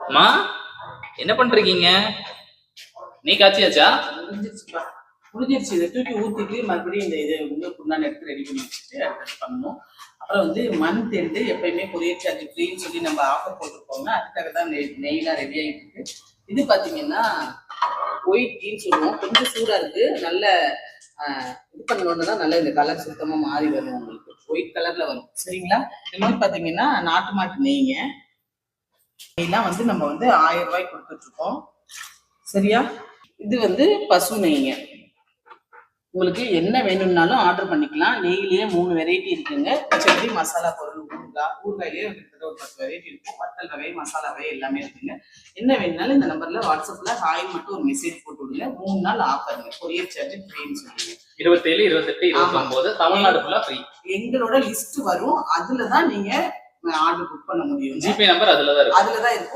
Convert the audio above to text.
அம்மா என்ன பண்றீங்க? நீ காய்ச்சியாச்சா? முடிஞ்சிருச்சு. இதை தூக்கி ஊற்றிட்டு மறுபடியும் இந்த இதை வந்து குண்டான எடுத்து ரெடி பண்ணி வச்சுட்டு அடுத்து பண்ணணும். அப்புறம் வந்து மண் தேர்ந்து எப்பயுமே கொரியர் சார்ஜ் ஃப்ரீன்னு சொல்லி நம்ம ஆஃபர் போட்டுருப்போங்க. அதுக்காக தான் நெய்லாம் ரெடி ஆகிட்டு இருக்கு. இது பார்த்தீங்கன்னா ஒயிட் டீன்னு சொல்லுவோம். கொஞ்சம் சூடாக இருக்கு. நல்ல இது பண்ணணும்னா நல்லா இந்த கலர் சுத்தமாக மாறி வரும். உங்களுக்கு ஒயிட் கலர்ல வரும். சரிங்களா? இது மாதிரி பார்த்தீங்கன்னா நாட்டு மாட்டு நெய்ங்க. நெய்லாம் வந்து நம்ம வந்து 1000 ரூபாய்க்கு கொடுத்துட்டு இருக்கோம். சரியா? இது வந்து பசு நெய்ங்க. உங்களுக்கு என்ன வேணும்னாலும் ஆர்டர் பண்ணிக்கலாம். நெய்லேயே 3 வெரைட்டி இருக்குங்க. பச்சடி, மசாலா பொருள், ஊறுகாயிலேயே கிட்டத்தட்ட ஒரு 10 வெரைட்டி இருக்கும். வத்தல் வகை, மசாலா வகை எல்லாமே இருக்குங்க. என்ன வேணும்னாலும் இந்த நம்பர்ல வாட்ஸ்அப்ல ஹாய் மட்டும் ஒரு மெசேஜ் போட்டு விடுங்க. 3 நாள் ஆஃபருங்க. கொரியர் சார்ஜ் ஃப்ரீன்னு சொல்லுங்க. 27, 28, 29 தமிழ்நாடு ஃபுல்லா ஃப்ரீ. எங்களோட லிஸ்ட் வரும். அதுலதான் நீங்க ஆர்டர் புக் பண்ண முடியும். ஜிபே நம்பர் அதுலதான் இருக்கும். இருக்கும்.